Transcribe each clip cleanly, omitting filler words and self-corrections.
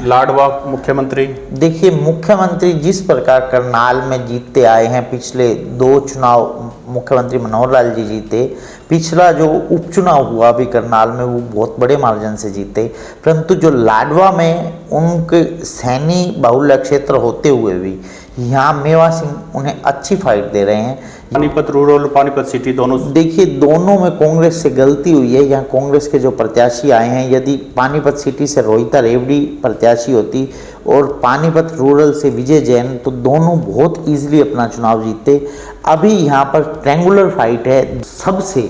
लाडवा मुख्यमंत्री? देखिए, मुख्यमंत्री जिस प्रकार करनाल में जीतते आए हैं, पिछले 2 चुनाव मुख्यमंत्री मनोहर लाल जी जीते, पिछला जो उपचुनाव हुआ भी करनाल में वो बहुत बड़े मार्जिन से जीते, परंतु जो लाडवा में उनके सैनी बाहुल्य क्षेत्र होते हुए भी यहाँ मेवा सिंह उन्हें अच्छी फाइट दे रहे हैं। पानीपत रूरल, पानीपत सिटी दोनों? देखिए, दोनों में कांग्रेस से गलती हुई है। यहाँ कांग्रेस के जो प्रत्याशी आए हैं, यदि पानीपत सिटी से रोहिता रेवड़ी प्रत्याशी होती और पानीपत रूरल से विजय जैन, तो दोनों बहुत इजीली अपना चुनाव जीतते। अभी यहाँ पर ट्रायंगुलर फाइट है। सबसे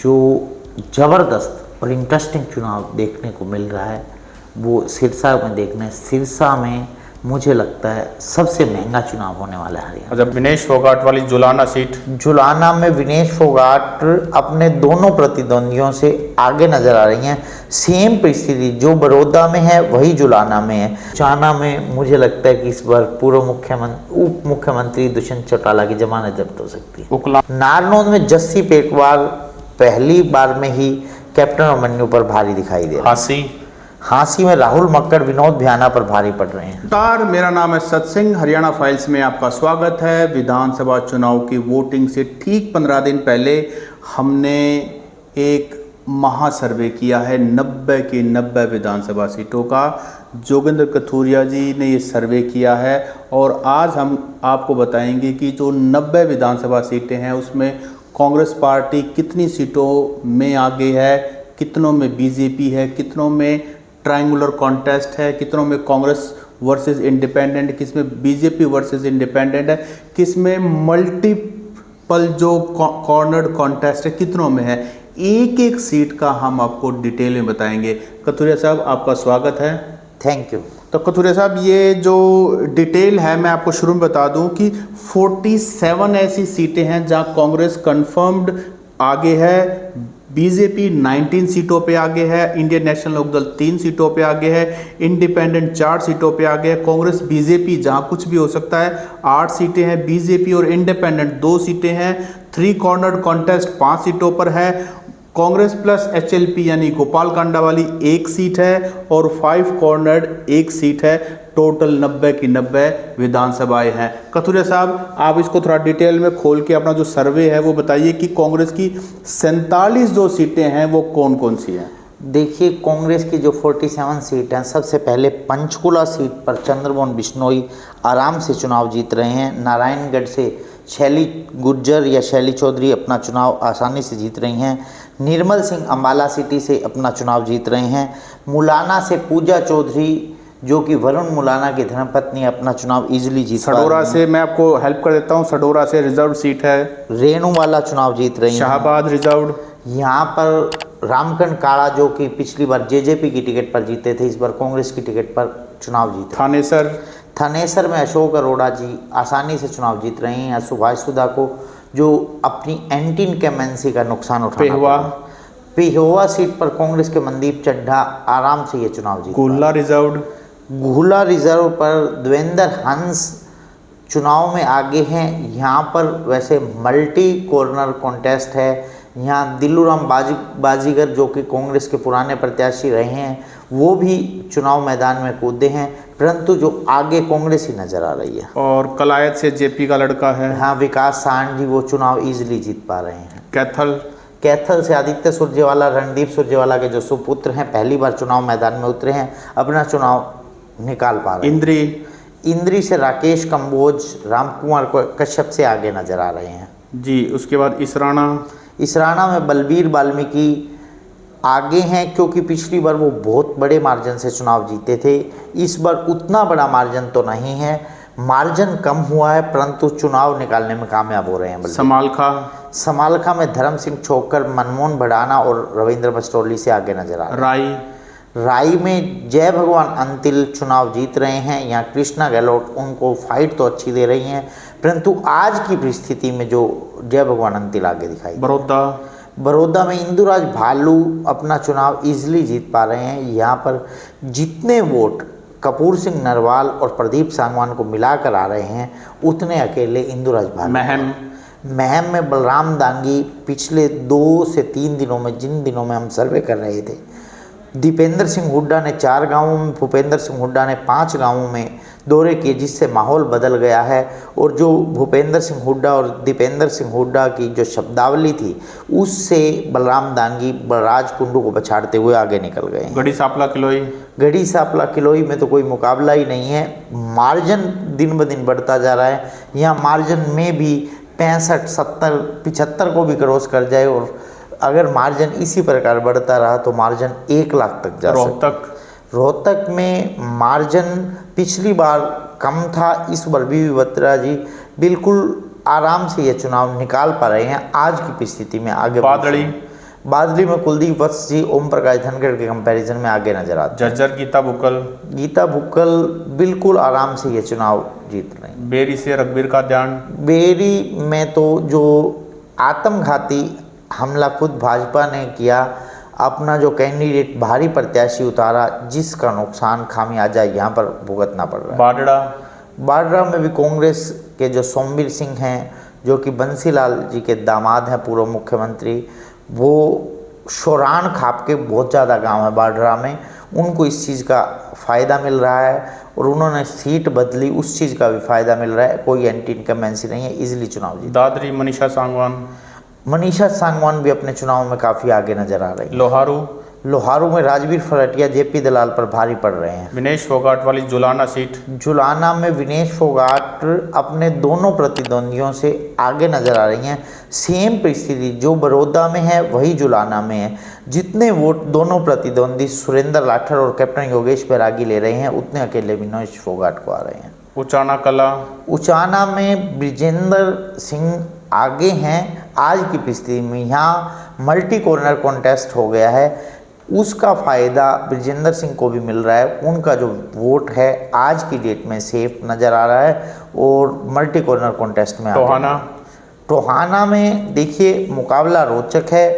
जो ज़बरदस्त और इंटरेस्टिंग चुनाव देखने को मिल रहा है वो सिरसा में देखना है। सिरसा में मुझे लगता है सबसे महंगा चुनाव होने वाला है हरियाणा। जब विनेश फोगाट वाली जुलाना सीट? जुलाना में विनेश फोगाट अपने दोनों प्रतिद्वंदियों से आगे नजर आ रही हैं। सेम परिस्थिति जो बड़ौदा में है वही जुलाना में है। जुलाना में मुझे लगता है कि इस बार पूर्व उप मुख्यमंत्री दुष्यंत चौटाला की जमानत जब्त हो सकती है। नारनौंद में जस्सी पेटवाल पहली बार में ही कैप्टन अभिमन्यु पर भारी दिखाई दे रहा है। हाँसी में राहुल मक्कड़ विनोद भ्याना पर भारी पड़ रहे हैं। नमस्कार, मेरा नाम है सत्सिंह। हरियाणा फाइल्स में आपका स्वागत है। विधानसभा चुनाव की वोटिंग से ठीक 15 दिन पहले हमने एक महा सर्वे किया है 90 की 90 विधानसभा सीटों का। जोगिंद्र कथुरिया जी ने ये सर्वे किया है और आज हम आपको बताएंगे कि जो 90 विधानसभा सीटें हैं उसमें कांग्रेस पार्टी कितनी सीटों में आगे है, कितनों में बीजेपी है, कितनों में ट्रायंगुलर कॉन्टेस्ट है, कितनों में कांग्रेस वर्सेस इंडिपेंडेंट, किसमें बीजेपी वर्सेस इंडिपेंडेंट है, किसमें मल्टीपल जो कॉर्नर्ड कॉन्टेस्ट है, कितनों में है। एक एक सीट का हम आपको डिटेल में बताएंगे। कथुरिया साहब, आपका स्वागत है। Thank you. तो कथुरिया साहब, ये जो डिटेल है मैं आपको शुरू में बता दूं कि 47 ऐसी सीटें हैं जहां कांग्रेस कंफर्म्ड आगे है, बीजेपी 19 सीटों पे आगे है, इंडियन नेशनल लोकदल 3 सीटों पे आगे है, इंडिपेंडेंट 4 सीटों पे आगे है, कांग्रेस बीजेपी जहां कुछ भी हो सकता है 8 सीटें हैं, बीजेपी और इंडिपेंडेंट 2 सीटें हैं, 3 कॉर्नर्ड कॉन्टेस्ट 5 सीटों पर है, कांग्रेस प्लस एचएलपी यानी गोपाल कांडा वाली 1 सीट है और 5 कॉर्नर्ड 1 सीट है। टोटल 90 की 90 विधानसभाएं हैं। कथुरिया साहब, आप इसको थोड़ा डिटेल में खोल के अपना जो सर्वे है वो बताइए कि कांग्रेस की 47 जो सीटें हैं वो कौन कौन सी हैं? देखिए, कांग्रेस की जो 47 सीट हैं, सबसे पहले पंचकुला सीट पर चंद्रमोहन बिश्नोई आराम से चुनाव जीत रहे हैं। नारायणगढ़ से शैली गुर्जर या शैली चौधरी अपना चुनाव आसानी से जीत रही हैं। निर्मल सिंह अम्बाला सिटी से अपना चुनाव जीत रहे हैं। मुलाना से पूजा चौधरी जो कि वरुण मुलाना की धर्मपत्नी अपना चुनाव इजीली जीत पा रही हैं। सडोरा से मैं आपको हेल्प कर देता हूं, सडोरा से रिजर्व सीट है, रेणु वाला चुनाव जीत रही हैं। शाहबाद रिजर्व। यहाँ पर रामकंड काड़ा जो कि पिछली बार जेजेपी की टिकट पर जीते थे, इस बार कांग्रेस की टिकट पर चुनाव जीते। थानेसर में अशोक अरोड़ा जी आसानी से चुनाव जीत रहे हैं। सुभाष सुधा को जो अपनी एंटी इनकमेंसी का नुकसान उठाना, पेहोवा सीट पर कांग्रेस के मनदीप चड्ढा आराम से ये चुनाव जीते। गुहला रिजर्व पर देवेंद्र हंस चुनाव में आगे हैं। यहाँ पर वैसे मल्टी कॉर्नर कॉन्टेस्ट है। यहाँ दिल्लूराम बाजीगर जो कि कांग्रेस के पुराने प्रत्याशी रहे हैं वो भी चुनाव मैदान में कूदे हैं, परंतु जो आगे कांग्रेस ही नजर आ रही है। और कलायत से जेपी का लड़का है, हाँ, विकास सांड जी, वो चुनाव इजीली जीत पा रहे हैं। कैथल से आदित्य सुरजेवाला, रणदीप सुरजेवाला के जो सुपुत्र हैं, पहली बार चुनाव मैदान में उतरे हैं, अपना चुनाव निकाल पा रहे हैं। इंद्री से राकेश कंबोज रामकुमार कश्यप से आगे नजर आ रहे हैं जी। उसके बाद इसराना में बलबीर वाल्मीकि आगे हैं, क्योंकि पिछली बार वो बहुत बड़े मार्जिन से चुनाव जीते थे। इस बार उतना बड़ा मार्जिन तो नहीं है, मार्जिन कम हुआ है, परंतु चुनाव निकालने में कामयाब हो रहे हैं। समालखा में धर्म सिंह छोकर, मनमोहन भड़ाना और रविंद्र बस्टोली से आगे नजर आ रहे हैं। राई में जय भगवान अंतिल चुनाव जीत रहे हैं। यहाँ कृष्णा गहलोत उनको फाइट तो अच्छी दे रही हैं, परंतु आज की परिस्थिति में जो जय भगवान अंतिल आगे दिखाई। बड़ौदा में इंदुराज भालू अपना चुनाव इजीली जीत पा रहे हैं। यहाँ पर जितने वोट कपूर सिंह नरवाल और प्रदीप सांगवान को मिलाकर आ रहे हैं, उतने अकेले इंदुराज भालू। महम में बलराम दांगी पिछले 2 से 3 दिनों में, जिन दिनों में हम सर्वे कर रहे थे, दीपेंद्र सिंह हुड्डा ने 4 गांवों में, भूपेंद्र सिंह हुड्डा ने 5 गांवों में दौरे किए, जिससे माहौल बदल गया है। और जो भूपेंद्र सिंह हुड्डा और दीपेंद्र सिंह हुड्डा की जो शब्दावली थी, उससे बलराम दांगी बलराज कुंडू को पछाड़ते हुए आगे निकल गए हैं। गढ़ी सांपला किलोई, गढ़ी सांपला किलोई में तो कोई मुकाबला ही नहीं है। मार्जिन दिन ब दिन बढ़ता जा रहा है। यहाँ मार्जिन में भी 65, 70, 75 को भी क्रॉस कर जाए, और अगर मार्जिन इसी प्रकार बढ़ता रहा तो मार्जिन 1 लाख तक जा सकता है। रोहतक में मार्जिन पिछली बार कम था, इस बार बीवी बत्रा जी बिल्कुल आराम से ये चुनाव निकाल पा रहे हैं आज की स्थिति में। आगे बादली में कुलदीप वत्स जी ओम प्रकाश धनखड़ के कंपैरिजन में आगे नजर आते हैं। जज्जर गीता बुक्कल बिल्कुल आराम से ये चुनाव जीत रहे हैं। बेरी से रघबीर का ध्यान, बेरी में तो जो आत्मघाती हमला खुद भाजपा ने किया, अपना जो कैंडिडेट भारी प्रत्याशी उतारा, जिसका नुकसान खामियाजा यहाँ पर भुगतना पड़ रहा है। बाडरा में भी कांग्रेस के जो सोमवीर सिंह हैं, जो कि बंसीलाल जी के दामाद हैं, पूर्व मुख्यमंत्री, वो शोरान खाप के बहुत ज़्यादा गांव है बाडरा में, उनको इस चीज़ का फ़ायदा मिल रहा है और उन्होंने सीट बदली, उस चीज़ का भी फ़ायदा मिल रहा है। कोई एंटी इनकम्बेंसी नहीं है, इजीली चुनाव जीत। दादरी मनीषा सांगवान भी अपने चुनाव में काफ़ी आगे नजर आ रही है। लोहारू में राजवीर फरटिया जेपी दलाल पर भारी पड़ रहे हैं। विनेश फोगाट वाली जुलाना सीट, जुलाना में विनेश फोगाट अपने दोनों प्रतिद्वंदियों से आगे नजर आ रही हैं। सेम परिस्थिति जो बड़ौदा में है वही जुलाना में है। जितने वोट दोनों प्रतिद्वंदी सुरेंद्र लाठर और कैप्टन योगेश बैरागी ले रहे हैं, उतने अकेले विनेश फोगाट को आ रहे हैं। उचाना में ब्रिजेंद्र सिंह आगे हैं आज की स्थिति में। यहाँ मल्टी कॉर्नर कॉन्टेस्ट हो गया है, उसका फ़ायदा ब्रिजेंद्र सिंह को भी मिल रहा है। उनका जो वोट है आज की डेट में सेफ नज़र आ रहा है और मल्टी कॉर्नर कॉन्टेस्ट में टोहाना में देखिए मुकाबला रोचक है,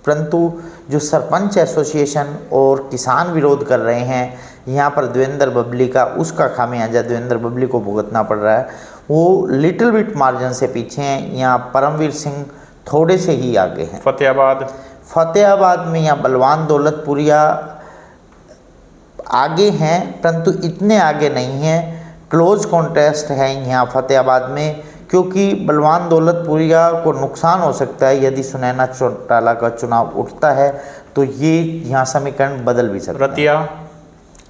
परंतु जो सरपंच एसोसिएशन और किसान विरोध कर रहे हैं यहाँ पर देवेंद्र बबली का, उसका खामियाजा देवेंद्र बबली को भुगतना पड़ रहा है। वो लिटिल बिट मार्जिन से पीछे हैं। यहाँ परमवीर सिंह थोड़े से ही आगे हैं। फतेहाबाद में यहाँ बलवान दौलतपुरिया आगे हैं, परंतु इतने आगे नहीं हैं। क्लोज कॉन्टेस्ट है यहाँ फतेहाबाद में, क्योंकि बलवान दौलतपुरिया को नुकसान हो सकता है यदि सुनैना चौटाला का चुनाव उठता है, तो ये यहाँ समीकरण बदल भी सकता है।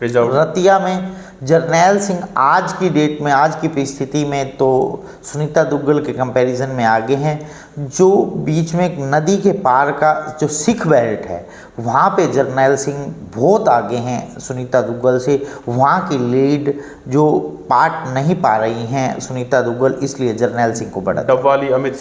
रतिया में जरनैल सिंह आज की डेट में, आज की परिस्थिति में तो सुनीता दुग्गल के कंपैरिजन में आगे हैं। जो बीच में एक नदी के पार का जो सिख बेल्ट है, वहाँ पे जरनैल सिंह बहुत आगे हैं सुनीता दुग्गल से। वहाँ की लीड जो पार्ट नहीं पा रही हैं सुनीता दुग्गल, इसलिए जरनैल सिंह को बढ़ा। डबवाली अमित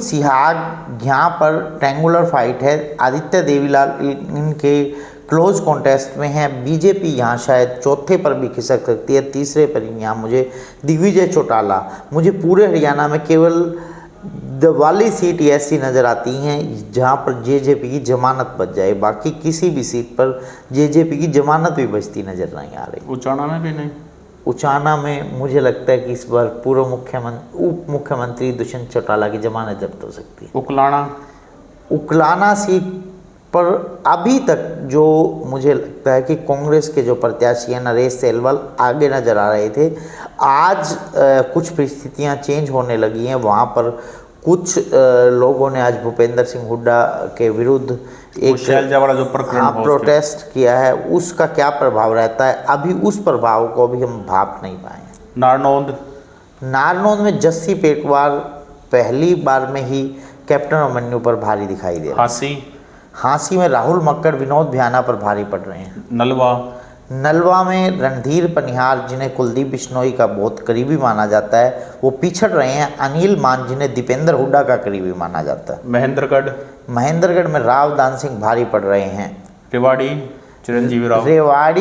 सिहाग यहाँ पर ट्रैंगुलर फाइट है। आदित्य देवीलाल इनके क्लोज कॉन्टेस्ट में है। बीजेपी यहाँ शायद चौथे पर भी खिसक सकती है, तीसरे पर यहाँ मुझे दिग्विजय चौटाला, मुझे पूरे हरियाणा में केवल दिवाली सीट ऐसी नज़र आती हैं जहाँ पर जेजेपी की जमानत बच जाए, बाकी किसी भी सीट पर जेजेपी की जमानत भी बचती नज़र नहीं आ रही। उचाना में भी नहीं। उचाना में मुझे लगता है कि इस बार पूर्व उप मुख्यमंत्री दुष्यंत चौटाला की जमानत जब्त हो सकती है। उकलाना सीट पर अभी तक जो मुझे लगता है कि कांग्रेस के जो प्रत्याशी हैं नरेश सेलवल आगे नज़र आ रहे थे। आज कुछ परिस्थितियां चेंज होने लगी हैं। वहाँ पर कुछ लोगों ने आज भूपेंद्र सिंह हुड्डा के विरुद्ध एक जो प्रकरण प्रोटेस्ट किया है, उसका क्या प्रभाव रहता है अभी उस प्रभाव को भी हम भाप नहीं पाए। नारनौंद में जस्सी पेटवार पहली बार में ही कैप्टन अभिमन्यु पर भारी दिखाई दे रहा है। हाँसी में राहुल मक्कड़ विनोद भ्याना पर भारी पड़ रहे हैं। नलवा में रणधीर पनिहार, जिन्हें कुलदीप बिश्नोई का बहुत करीबी माना जाता है, वो पिछड़ रहे हैं। अनिल मान, जिन्हें दीपेंद्र हुड्डा का करीबी माना जाता है। महेंद्रगढ़ में राव दान सिंह भारी पड़ रहे हैं। रेवाड़ी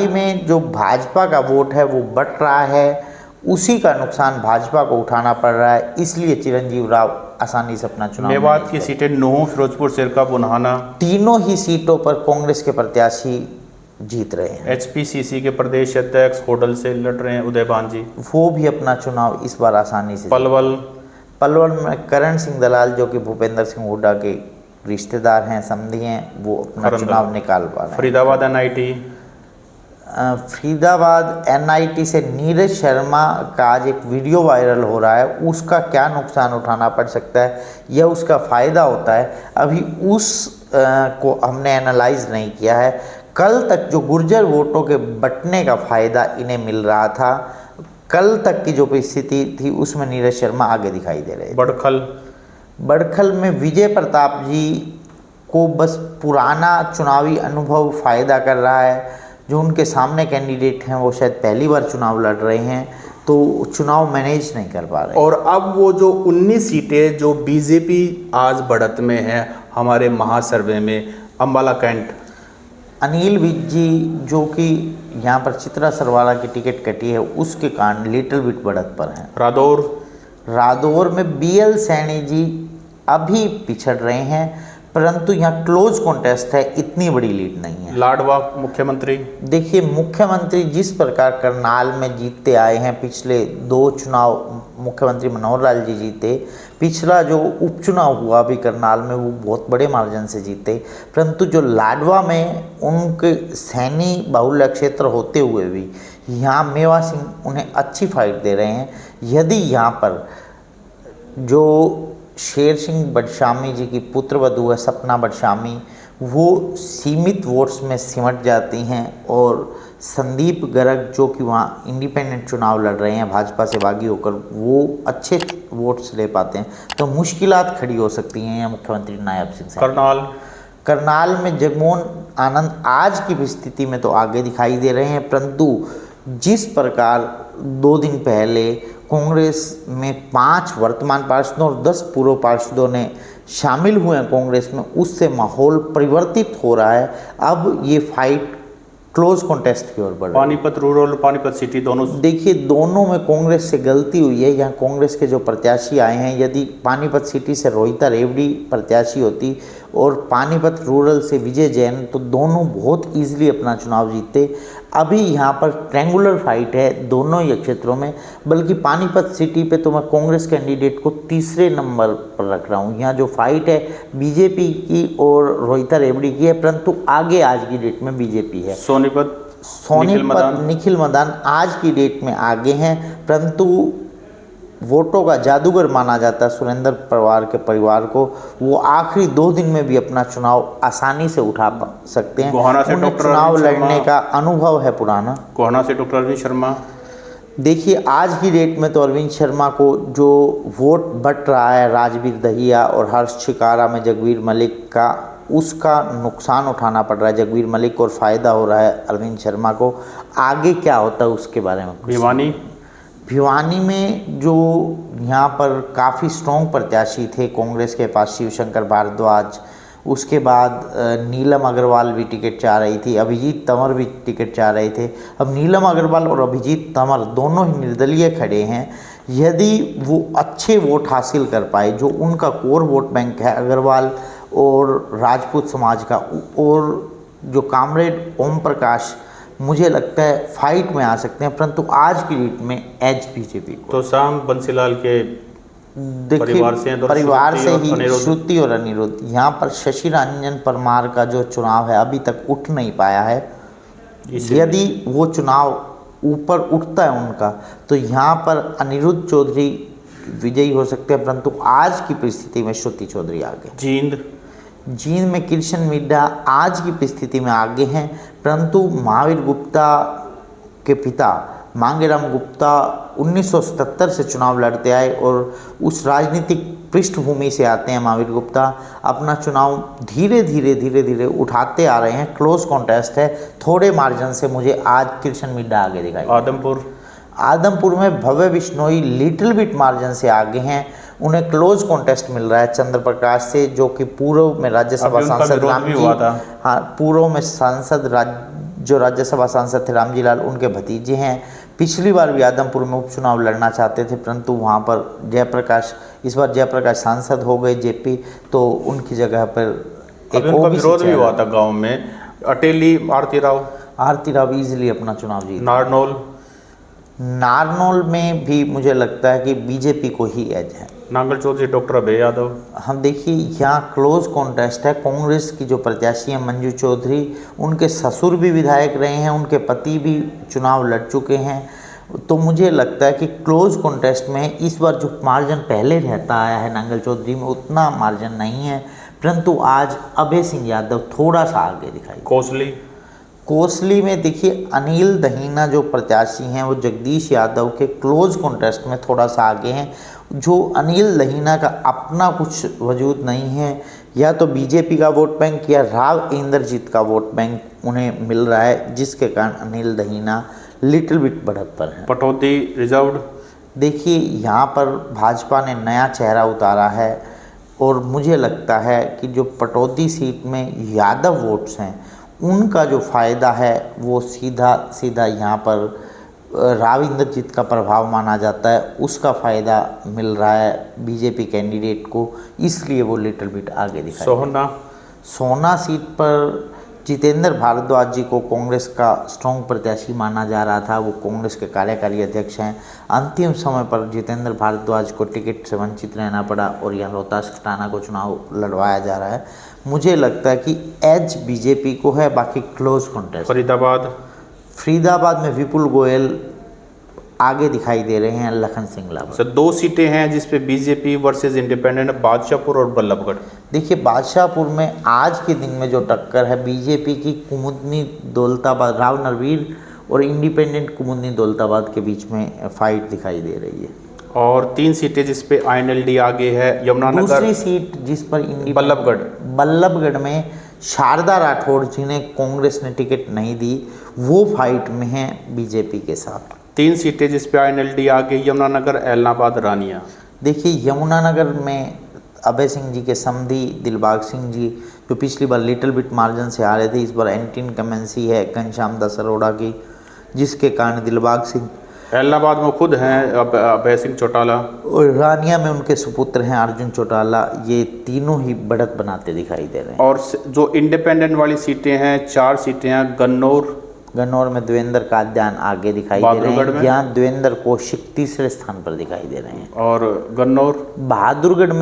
में जो भाजपा का वोट है वो बढ़ रहा है, उसी का नुकसान भाजपा को उठाना पड़ रहा है, इसलिए चिरंजीव राव आसानी से अपना चुनाव। मेवात की सीटें नूंह, फिरोजपुर, सिरका, बुनहाना, तीनों ही सीटों पर कांग्रेस के प्रत्याशी जीत रहे हैं। HPCC के प्रदेश अध्यक्ष होडल से लड़ रहे हैं उदय भांजी, वो भी अपना चुनाव इस बार आसानी से। पलवल में करण सिंह दलाल, जो कि भूपेंद्र सिंह हुड्डा के रिश्तेदार हैं, समधी हैं, वो अपना चुनाव निकाल पा रहे हैं। फरीदाबाद NIT, फरीदाबाद NIT से नीरज शर्मा का आज एक वीडियो वायरल हो रहा है, उसका क्या नुकसान उठाना पड़ सकता है या उसका फ़ायदा होता है, अभी को हमने एनालाइज नहीं किया है। कल तक जो गुर्जर वोटों के बंटने का फ़ायदा इन्हें मिल रहा था, कल तक की जो परिस्थिति थी उसमें नीरज शर्मा आगे दिखाई दे रहे थे। बड़खल में विजय प्रताप जी को बस पुराना चुनावी अनुभव फ़ायदा कर रहा है। जो उनके सामने कैंडिडेट हैं वो शायद पहली बार चुनाव लड़ रहे हैं, तो चुनाव मैनेज नहीं कर पा रहे। और अब वो जो 19 सीटें जो BJP आज बढ़त में है हमारे महासर्वे में, अम्बाला कैंट, अनिल विज जी जो कि यहाँ पर चित्रा सरवाला की टिकट कटी है उसके कारण लिटिल बिट बढ़त पर हैं। रादौर में BL सैनी जी अभी पिछड़ रहे हैं, परंतु यहाँ क्लोज कॉन्टेस्ट है, इतनी बड़ी लीड नहीं है। लाडवा मुख्यमंत्री, देखिए मुख्यमंत्री जिस प्रकार करनाल में जीतते आए हैं, पिछले 2 चुनाव मुख्यमंत्री मनोहर लाल जी जीते, पिछला जो उपचुनाव हुआ अभी करनाल में वो बहुत बड़े मार्जिन से जीते, परंतु जो लाडवा में उनके सैनी बाहुल्य क्षेत्र होते हुए भी यहाँ मेवा सिंह उन्हें अच्छी फाइट दे रहे हैं। यदि यहाँ पर जो शेर सिंह बडशामी जी की पुत्रवधू है सपना बडशामी, वो सीमित वोट्स में सिमट जाती हैं और संदीप गर्ग जो कि वहाँ इंडिपेंडेंट चुनाव लड़ रहे हैं भाजपा से बागी होकर, वो अच्छे वोट्स ले पाते हैं, तो मुश्किलात खड़ी हो सकती हैं यहाँ मुख्यमंत्री नायब सिंह से। करनाल में जगमोहन आनंद आज की स्थिति में तो आगे दिखाई दे रहे हैं, परंतु जिस प्रकार 2 दिन पहले कांग्रेस में 5 वर्तमान पार्षदों और 10 पूर्व पार्षदों ने शामिल हुए हैं कांग्रेस में, उससे माहौल परिवर्तित हो रहा है। अब ये फाइट क्लोज कॉन्टेस्ट की ओर बढ़ रही है। पानीपत रूरल, पानीपत सिटी दोनों, देखिए दोनों में कांग्रेस से गलती हुई है। यहाँ कांग्रेस के जो प्रत्याशी आए हैं, यदि पानीपत सिटी से रोहिता रेवड़ी प्रत्याशी होती और पानीपत रूरल से विजय जैन, तो दोनों बहुत ईजिली अपना चुनाव जीतते। अभी यहाँ पर ट्रैंगुलर फाइट है दोनों ही क्षेत्रों में, बल्कि पानीपत सिटी पे तो मैं कांग्रेस कैंडिडेट को तीसरे नंबर पर रख रहा हूँ। यहाँ जो फाइट है बीजेपी की और रोहिता रेवड़ी की है, परंतु आगे आज की डेट में बीजेपी है। सोनीपत निखिल मदान आज की डेट में आगे हैं, परंतु वोटों का जादूगर माना जाता है सुरेंद्र पवार के परिवार को, वो आखिरी 2 दिन में भी अपना चुनाव आसानी से उठा सकते हैं। उन्हें चुनाव लड़ने का अनुभव है पुराना। कोहना से डॉक्टर अरविंद शर्मा, देखिए आज की डेट में तो अरविंद शर्मा को जो वोट बट रहा है राजवीर दहिया और हर्ष छिकारा में जगवीर मलिक का, उसका नुकसान उठाना पड़ रहा है जगवीर मलिक को और फ़ायदा हो रहा है अरविंद शर्मा को। आगे क्या होता है उसके बारे में। भिवानी में जो यहाँ पर काफ़ी स्ट्रॉन्ग प्रत्याशी थे कांग्रेस के पास, शिवशंकर भारद्वाज, उसके बाद नीलम अग्रवाल भी टिकट चाह रही थी, अभिजीत तंवर भी टिकट चाह रहे थे। अब नीलम अग्रवाल और अभिजीत तंवर दोनों ही निर्दलीय खड़े हैं। यदि वो अच्छे वोट हासिल कर पाए, जो उनका कोर वोट बैंक है अग्रवाल और राजपूत समाज का, और जो कामरेड ओम प्रकाश, मुझे लगता है फाइट में आ सकते हैं, परंतु आज की डेट में एज बीजेपी को। तो शाम बंसीलाल के परिवार से ही श्रुति और अनिरुद्ध। यहाँ पर शशि रंजन परमार का जो चुनाव है अभी तक उठ नहीं पाया है। यदि वो चुनाव ऊपर उठता है उनका, तो यहाँ पर अनिरुद्ध चौधरी विजयी हो सकते हैं, परंतु आज की परिस्थिति में श्रुति चौधरी आगे। जींद में कृष्ण मिड्ढा आज की परिस्थिति में आगे हैं, परंतु महावीर गुप्ता के पिता मांगेराम गुप्ता 1977 से चुनाव लड़ते आए और उस राजनीतिक पृष्ठभूमि से आते हैं। महावीर गुप्ता अपना चुनाव धीरे धीरे उठाते आ रहे हैं। क्लोज कॉन्टेस्ट है, थोड़े मार्जिन से मुझे आज कृष्ण मिड्ढा आगे दिखाई। आदमपुर में भव्य बिश्नोई लिटिल बिट मार्जिन से आगे हैं। उन्हें क्लोज कॉन्टेस्ट मिल रहा है चंद्र प्रकाश से, जो कि पूर्व में राज्यसभा सांसद पूर्व में जो राज्यसभा सांसद थे रामजी लाल, उनके भतीजे हैं। पिछली बार भी आदमपुर में उपचुनाव लड़ना चाहते थे, परंतु वहाँ पर जयप्रकाश, इस बार जयप्रकाश सांसद हो गए जेपी, तो उनकी जगह पर एक विरोध भी हुआ था गाँव में। अटेली आरती राव इजीली अपना चुनाव जीत। नारनौल में भी मुझे लगता है कि बीजेपी को ही एज है। नांगल चौधरी डॉक्टर अभय यादव। हम देखिए यहाँ क्लोज कॉन्टेस्ट है। कांग्रेस की जो प्रत्याशी है मंजू चौधरी, उनके ससुर भी विधायक रहे हैं, उनके पति भी चुनाव लड़ चुके हैं, तो मुझे लगता है कि क्लोज कॉन्टेस्ट में इस बार जो मार्जिन पहले रहता आया है नांगल चौधरी में उतना मार्जिन नहीं है, परंतु आज अभय सिंह यादव थोड़ा सा आगे दिखाई। कोसली में देखिए अनिल दहीना जो प्रत्याशी हैं वो जगदीश यादव के क्लोज कॉन्टेस्ट में थोड़ा सा आगे हैं। जो अनिल दहीना का अपना कुछ वजूद नहीं है, या तो बीजेपी का वोट बैंक या राव इंद्रजीत का वोट बैंक उन्हें मिल रहा है, जिसके कारण अनिल दहीना लिटिल बिट बढ़त पर है। पटौदी रिजर्व्ड। देखिए यहाँ पर भाजपा ने नया चेहरा उतारा है और मुझे लगता है कि जो पटौदी सीट में यादव वोट्स हैं उनका जो फ़ायदा है वो सीधा सीधा यहाँ पर राव इंद्रजीत का प्रभाव माना जाता है, उसका फ़ायदा मिल रहा है बीजेपी कैंडिडेट को, इसलिए वो लिटिल बिट आगे दिखाई। सोना सीट पर जितेंद्र भारद्वाज जी को कांग्रेस का स्ट्रॉन्ग प्रत्याशी माना जा रहा था, वो कांग्रेस के कार्यकारी अध्यक्ष हैं। अंतिम समय पर जितेंद्र भारद्वाज को टिकट से वंचित रहना पड़ा और यहाँ रोहतास खटाना को चुनाव लड़वाया जा रहा है। मुझे लगता है कि एज बीजेपी को है, बाकी क्लोज कॉन्टेस्ट। फरीदाबाद में विपुल गोयल आगे दिखाई दे रहे हैं लखन सिंह लाभा। सर 2 सीटें हैं जिसपे बीजेपी वर्सेस इंडिपेंडेंट, बादशाहपुर और बल्लभगढ़। देखिए बादशाहपुर में आज के दिन में जो टक्कर है बीजेपी की कुमुदनी दौलताबाद, राव नरवीर और इंडिपेंडेंट कुमुदनी दौलताबाद के बीच में फाइट दिखाई दे रही है। और 3 सीटें जिसपे INLD आगे है, यमुनानगर। दूसरी सीट जिस पर बल्लभगढ़ में शारदा राठौड़ जिन्हें कांग्रेस ने टिकट नहीं दी, वो फाइट में है बीजेपी के साथ। 3 सीटें जिस पे INLD आगे, यमुनानगर, ऐलनाबाद, रानिया। देखिए यमुनानगर में अभय सिंह जी के समधी दिलबाग सिंह जी जो पिछली बार लिटिल बिट मार्जिन से आ रहे थे, इस बार एंटी इनकमेंसी है घनश्याम दास अरोड़ा की, जिसके कारण दिलबाग सिंह। ऐलनाबाद में खुद हैं अभय सिंह चौटाला और रानिया में उनके सुपुत्र हैं अर्जुन चौटाला। ये तीनों ही बढ़त बनाते दिखाई दे रहे हैं। और जो इंडिपेंडेंट वाली सीटें हैं 4 सीटें हैं, गन्नौर में देवेंद्र काद्यान आगे दिखाई दे रहे हैं, यहाँ देवेंद्र कौशिक तीसरे स्थान पर दिखाई दे रहे हैं। और गन्नौर बहादुरगढ़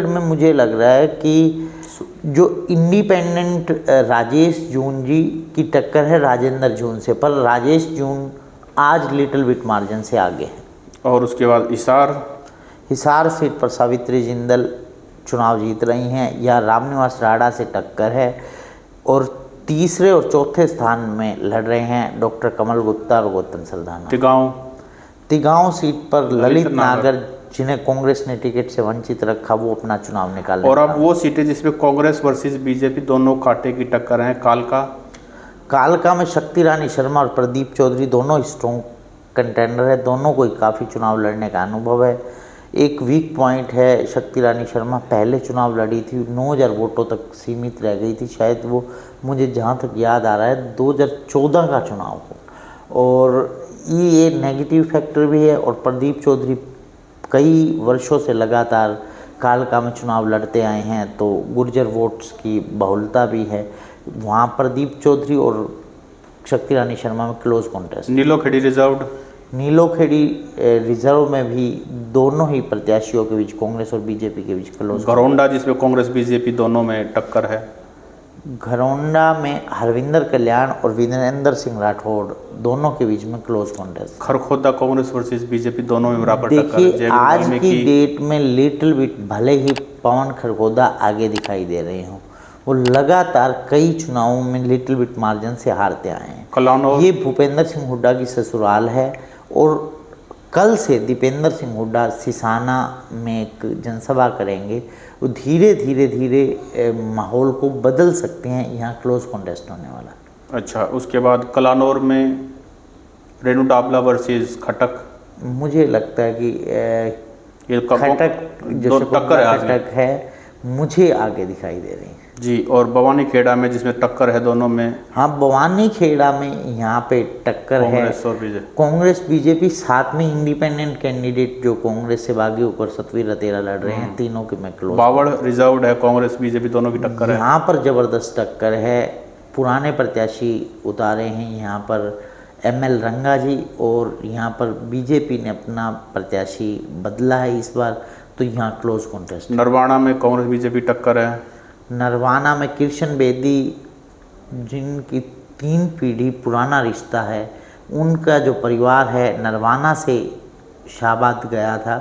में मुझे लग रहा है कि जो इंडिपेंडेंट राजेश जून जी की टक्कर है राजेंद्र जून से, पर राजेश जून आज लिटिल बिट मार्जिन से आगे हैं। और उसके बाद हिसार सीट पर सावित्री जिंदल चुनाव जीत रही हैं, या रामनिवास राणा से टक्कर है, और तीसरे और चौथे स्थान में लड़ रहे हैं डॉक्टर कमल गुप्ता और गौतम सल्धाना। तिगांव सीट पर ललित नागर जिन्हें कांग्रेस ने टिकट से वंचित रखा, वो अपना चुनाव निकाल। और अब वो सीटें जिसमें कांग्रेस वर्सेस बीजेपी दोनों कांटे की टक्कर है। कालका में शक्ति रानी शर्मा और प्रदीप चौधरी दोनों स्ट्रॉन्ग कंटेंडर है, दोनों को काफ़ी चुनाव लड़ने का अनुभव है। एक वीक पॉइंट है, शक्ति रानी शर्मा पहले चुनाव लड़ी थी 9000 वोटों तक सीमित रह गई थी, शायद वो मुझे जहाँ तक याद आ रहा है 2014 का चुनाव हो, और ये नेगेटिव फैक्टर भी है। और प्रदीप चौधरी कई वर्षों से लगातार कालका में चुनाव लड़ते आए हैं, तो गुर्जर वोट्स की बहुलता भी है वहाँ। प्रदीप चौधरी और शक्ति रानी शर्मा में क्लोज कॉन्टेस्ट। नीलोखेड़ी रिजर्व में भी दोनों ही प्रत्याशियों के बीच, कांग्रेस और बीजेपी के बीच क्लोज। घरौंडा जिसमें कांग्रेस बीजेपी दोनों में टक्कर है। घरौंडा में हरविंदर कल्याण और वीरेंद्र सिंह राठौड़ दोनों के बीच में close contest. Kharkhoda Congress versus BJP दोनों में बराबर टक्कर। देखिए आज की डेट में लिटिल बिट भले ही पवन खरखोदा आगे दिखाई दे रहे हों, वो लगातार कई चुनावों में लिटिल बिट मार्जिन से हारते आए हैं। ये भूपेंद्र सिंह हुड्डा की ससुराल है, और कल से दीपेंद्र सिंह हुड्डा सिसाना में एक जनसभा करेंगे, वो धीरे धीरे माहौल को बदल सकते हैं, यहाँ क्लोज कॉन्टेस्ट होने वाला। अच्छा, उसके बाद कलानौर में रेणु डाबला वर्सेस खटक। मुझे लगता है कि खटक जो खटक है मुझे आगे दिखाई दे रही है जी। और भवानी खेड़ा में जिसमें टक्कर है दोनों में। हाँ, भवानी खेड़ा में यहाँ पे टक्कर है कांग्रेस बीजेपी, साथ में इंडिपेंडेंट कैंडिडेट जो कांग्रेस से बागी होकर सतवीर रतेरा लड़ रहे हैं, तीनों के में क्लोज। बावड़ रिजर्व्ड है, कांग्रेस बीजेपी दोनों की टक्कर है। यहाँ पर जबरदस्त टक्कर है, पुराने प्रत्याशी उतारे हैं यहाँ पर ML रंगा जी, और यहाँ पर बीजेपी ने अपना प्रत्याशी बदला है इस बार, तो यहाँ क्लोज कॉन्टेस्ट। नरवाना में कांग्रेस बीजेपी टक्कर है। नरवाना में कृष्ण बेदी, जिनकी 3 पीढ़ी पुराना रिश्ता है, उनका जो परिवार है नरवाना से शाहबाद गया था,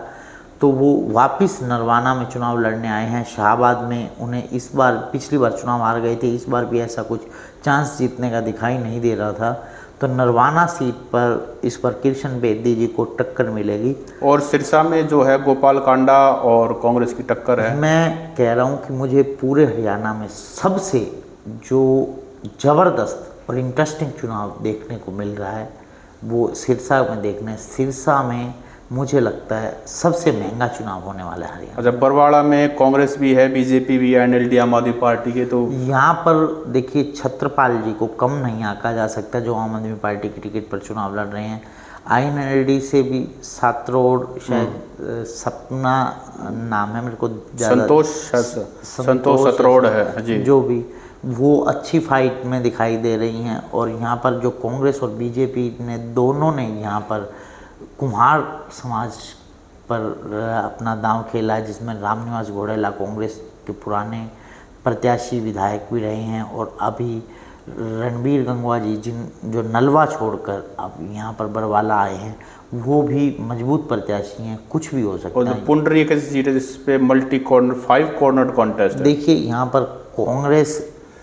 तो वो वापस नरवाना में चुनाव लड़ने आए हैं। शाहबाद में उन्हें इस बार, पिछली बार चुनाव हार गए थे, इस बार भी ऐसा कुछ चांस जीतने का दिखाई नहीं दे रहा था। तो नरवाना सीट पर इस बार कृष्ण बेदी जी को टक्कर मिलेगी। और सिरसा में जो है गोपाल कांडा और कांग्रेस की टक्कर है। मैं कह रहा हूँ कि मुझे पूरे हरियाणा में सबसे जो ज़बरदस्त और इंटरेस्टिंग चुनाव देखने को मिल रहा है वो सिरसा में देखने। सिरसा में मुझे लगता है सबसे महंगा चुनाव होने वाला है हरियाणा। अच्छा, बरवाड़ा में कांग्रेस भी है, बीजेपी भी है, NLD आम आदमी पार्टी के, तो यहाँ पर देखिए छत्रपाल जी को कम नहीं आंका जा सकता, जो आम आदमी पार्टी की टिकट पर चुनाव लड़ रहे हैं। INLD से भी सातरोड, शायद सपना नाम है, मेरे को संतोष सतरोड है जी, जो भी, वो अच्छी फाइट में दिखाई दे रही हैं। और यहाँ पर जो कांग्रेस और बीजेपी ने दोनों ने यहाँ पर कुम्हार समाज पर अपना दांव खेला है, जिसमें रामनिवास घोड़ेला कांग्रेस के पुराने प्रत्याशी विधायक भी रहे हैं, और अभी रणबीर गंगवा जी जो नलवा छोड़कर अब यहाँ पर बरवाला आए हैं, वो भी मजबूत प्रत्याशी हैं, कुछ भी हो सकता है। और पुंडरी एक ऐसी सीट है जिस पे मल्टी कॉर्नर 5 कॉर्नर कॉन्टेस्ट है। देखिए यहाँ पर कांग्रेस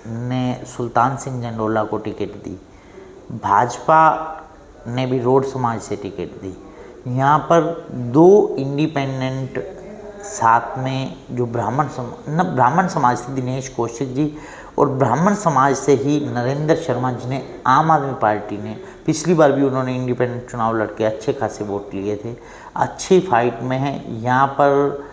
ने सुल्तान सिंह जंडोला को टिकट दी, भाजपा ने भी रोड समाज से टिकट दी। यहाँ पर 2 इंडिपेंडेंट साथ में, जो ब्राह्मण समाज से दिनेश कौशिक जी, और ब्राह्मण समाज से ही नरेंद्र शर्मा, जिन्हें आम आदमी पार्टी ने पिछली बार भी उन्होंने इंडिपेंडेंट चुनाव लड़के अच्छे खासे वोट लिए थे, अच्छी फाइट में है। यहाँ पर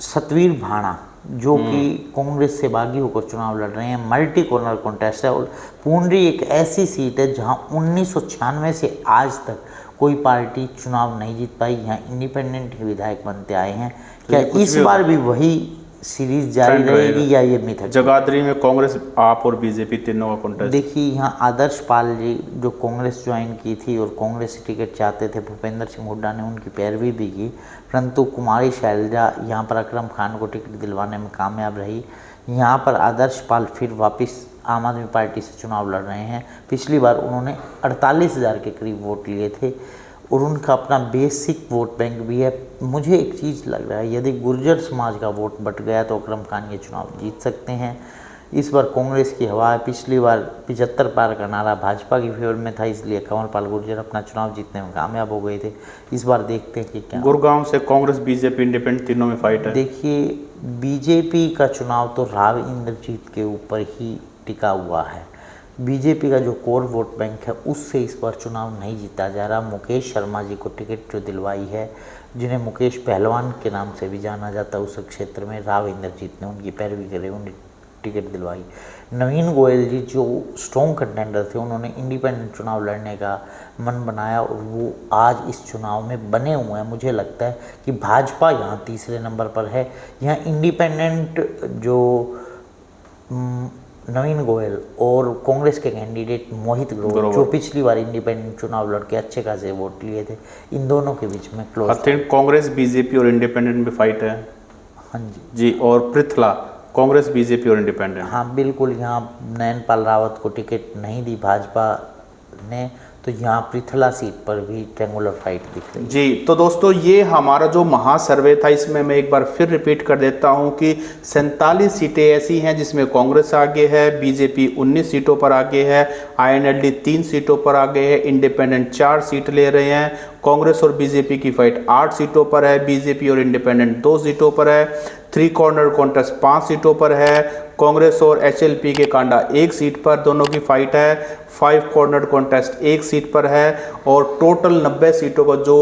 सतवीर भाणा जो कि कांग्रेस से बागी होकर चुनाव लड़ रहे हैं, मल्टी कॉर्नर कॉन्टेस्ट है। और पुंडरी एक ऐसी सीट है जहां 1996 से आज तक कोई पार्टी चुनाव नहीं जीत पाई, यहाँ इंडिपेंडेंट के विधायक बनते आए हैं। क्या इस बार भी वही सीरीज जारी रहेगी या ये मिथ है? जगाधरी में कांग्रेस, आप और बीजेपी तीनों का कॉन्टेस्ट। देखिए यहाँ आदर्श पाल जी जो कांग्रेस ज्वाइन की थी और कांग्रेस से टिकट चाहते थे, भूपेंद्र सिंह हुड्डा ने उनकी पैरवी भी की, परंतु कुमारी शैलजा यहाँ पर अकरम खान को टिकट दिलवाने में कामयाब रही। यहाँ पर आदर्श पाल फिर वापस आम आदमी पार्टी से चुनाव लड़ रहे हैं। पिछली बार उन्होंने 48,000 के करीब वोट लिए थे और उनका अपना बेसिक वोट बैंक भी है। मुझे एक चीज़ लग रहा है, यदि गुर्जर समाज का वोट बट गया तो अकरम खान ये चुनाव जीत सकते हैं। इस बार कांग्रेस की हवा है। पिछली बार 75 पार का नारा भाजपा की फेवर में था, इसलिए कंवरपाल गुर्जर अपना चुनाव जीतने में कामयाब हो गए थे। इस बार देखते हैं कि क्या। गुड़गांव से कांग्रेस, बीजेपी, इंडिपेंडेंट तीनों में फाइट है। देखिए बीजेपी का चुनाव तो राव इंद्रजीत के ऊपर ही टिका हुआ है। बीजेपी का जो कोर वोट बैंक है उससे इस बार चुनाव नहीं जीता जा रहा। मुकेश शर्मा जी को टिकट जो दिलवाई है, जिन्हें मुकेश पहलवान के नाम से भी जाना जाता है, उस क्षेत्र में राव इंद्रजीत ने उनकी पैरवी करे, उन्हें टिकट दिलवाई। नवीन गोयल जी जो स्ट्रॉन्ग कंटेंडर थे, उन्होंने इंडिपेंडेंट चुनाव लड़ने का मन बनाया और वो आज इस चुनाव में बने हुए हैं। मुझे लगता है कि भाजपा यहाँ तीसरे नंबर पर है। यहाँ इंडिपेंडेंट जो नवीन गोयल और कांग्रेस के कैंडिडेट मोहित ग्रोवर जो पिछली बार इंडिपेंडेंट चुनाव लड़के अच्छे खासे वोट लिए थे, इन दोनों के बीच में close. I think Congress, BJP और इंडिपेंडेंट में फाइट है। हाँ जी जी। और पृथला, कांग्रेस, बीजेपी और इंडिपेंडेंट। हाँ बिल्कुल, यहाँ नयनपाल रावत को टिकट नहीं दी भाजपा ने, तो यहाँ पृथला सीट पर भी ट्रेंगुलर फाइट दिख रही है। जी। तो दोस्तों ये हमारा जो महासर्वे था, इसमें मैं एक बार फिर रिपीट कर देता हूँ कि 47 सीटें ऐसी हैं जिसमें कांग्रेस आगे है, बीजेपी 19 सीटों पर आगे है, INLD 3 सीटों पर आगे है, इंडिपेंडेंट 4 सीट ले रहे हैं, कांग्रेस और बीजेपी की फाइट 8 सीटों पर है, बीजेपी और इंडिपेंडेंट 2 सीटों पर है, 3 कॉर्नर कॉन्टेस्ट 5 सीटों पर है, कांग्रेस और HLP के कांडा 1 सीट पर दोनों की फाइट है, 5 कॉर्नर कॉन्टेस्ट 1 सीट पर है, और टोटल 90 सीटों को जो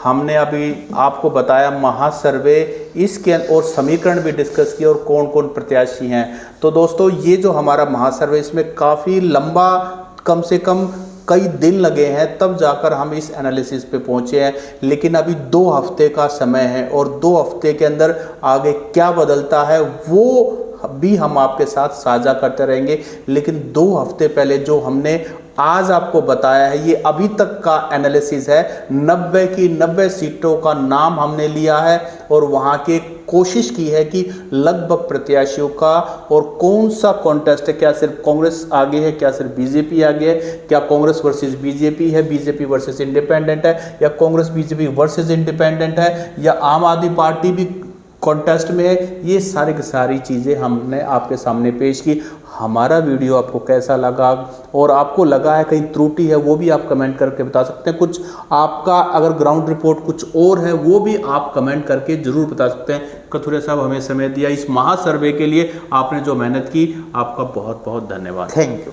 हमने अभी आपको बताया महासर्वे, इसके और समीकरण भी डिस्कस किए और कौन कौन प्रत्याशी हैं। तो दोस्तों ये जो हमारा महासर्वे, इसमें काफ़ी लंबा, कम से कम कई दिन लगे हैं तब जाकर हम इस एनालिसिस पे पहुंचे हैं, लेकिन अभी 2 हफ्ते का समय है और 2 हफ्ते के अंदर आगे क्या बदलता है वो भी हम आपके साथ साझा करते रहेंगे। लेकिन 2 हफ्ते पहले जो हमने आज आपको बताया है, ये अभी तक का एनालिसिस है। 90 की 90 सीटों का नाम हमने लिया है और वहां के कोशिश की है कि लगभग प्रत्याशियों का और कौन सा कॉन्टेस्ट है, क्या सिर्फ कांग्रेस आगे है, क्या सिर्फ बीजेपी आगे है, क्या कांग्रेस वर्सेस बीजेपी है, बीजेपी वर्सेस इंडिपेंडेंट है, या कांग्रेस बीजेपी वर्सेस इंडिपेंडेंट है, या आम आदमी पार्टी भी कॉन्टेस्ट में है। ये सारी की सारी चीज़ें हमने आपके सामने पेश की। हमारा वीडियो आपको कैसा लगा और आपको लगा है कहीं त्रुटि है, वो भी आप कमेंट करके बता सकते हैं। कुछ आपका अगर ग्राउंड रिपोर्ट कुछ और है, वो भी आप कमेंट करके जरूर बता सकते हैं। कथुरिया साहब, हमें समय दिया इस महासर्वे के लिए, आपने जो मेहनत की, आपका बहुत बहुत धन्यवाद। Thank you.